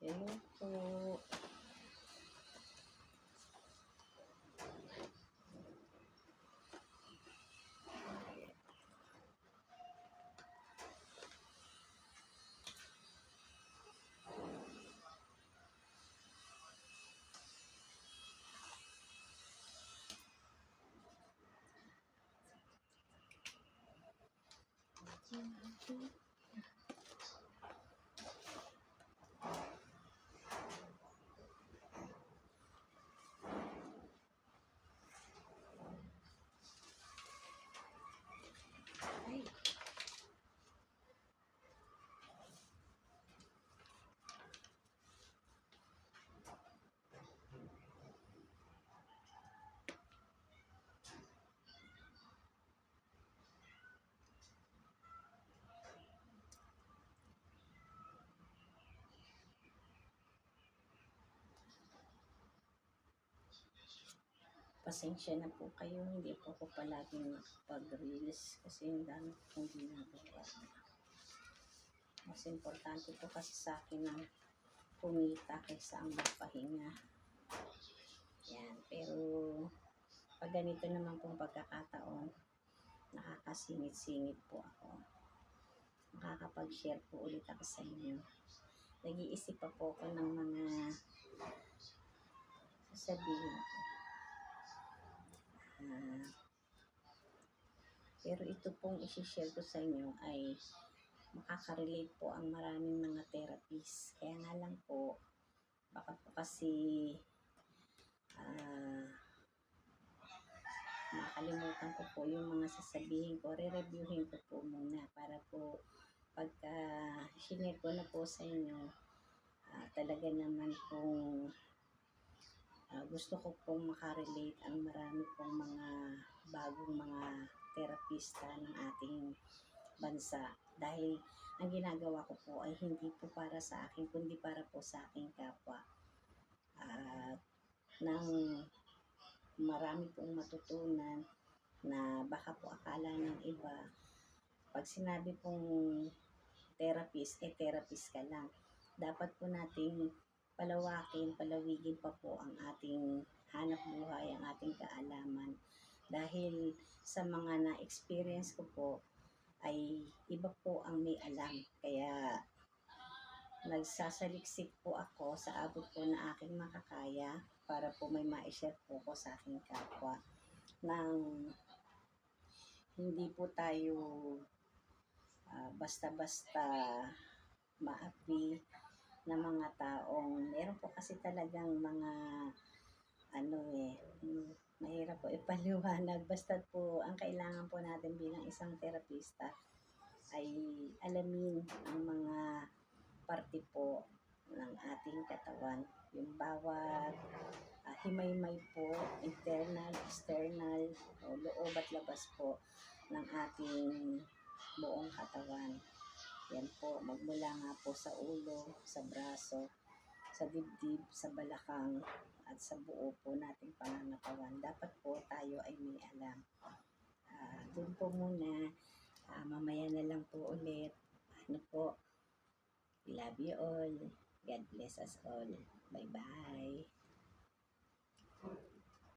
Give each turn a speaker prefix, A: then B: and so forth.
A: Hello po. Ay. Pasensya na po kayo, hindi po ako palaging nakapag-reels kasi yung dami kong ginagawa. Mas importante po kasi sa akin ang kumita kaysa ang magpahinga. Yan, pero pag ganito naman pong pagkakataon, nakakasingit-singit po ako. Nakakapag-share po ulit ako sa inyo. Nag-iisip pa po ako ng mga sasabihin ko. Pero ito pong isi-share ko sa inyo ay makaka-relate po ang maraming mga therapists. Kaya nga lang po, baka po kasi makalimutan ko po yung mga sasabihin ko. Re-reviewin ko po muna para po pagka share ko na po sa inyo, talaga naman pong gusto ko pong makarelate ang marami pong mga bagong mga terapista ng ating bansa. Dahil ang ginagawa ko po ay hindi po para sa akin, kundi para po sa aking kapwa. At nang marami pong matutunan na baka po akala ng iba, pag sinabi pong therapist, therapist ka lang. Dapat po nating palawigin pa po ang ating hanap buhay, ang ating kaalaman. Dahil sa mga na-experience ko po, ay iba po ang may alam. Kaya nagsasaliksik po ako sa abot po na aking makakaya para po may ma-share po ko sa aking kapwa. Nang hindi po tayo basta-basta maapi na mga taong meron po kasi talagang mga mahirap po ipaliwanag. Basta po ang kailangan po natin bilang isang terapista ay alamin ang mga parte po ng ating katawan. Yung bawat himay-may po, internal, external, o loob at labas po ng ating buong katawan. Yan po, magmula nga po sa ulo, sa braso, sa dibdib, sa balakang, at sa buo po nating pangangatawan. Dapat po tayo ay may alam. Doon po muna, mamaya na lang po ulit. Love you all. God bless us all. Bye-bye.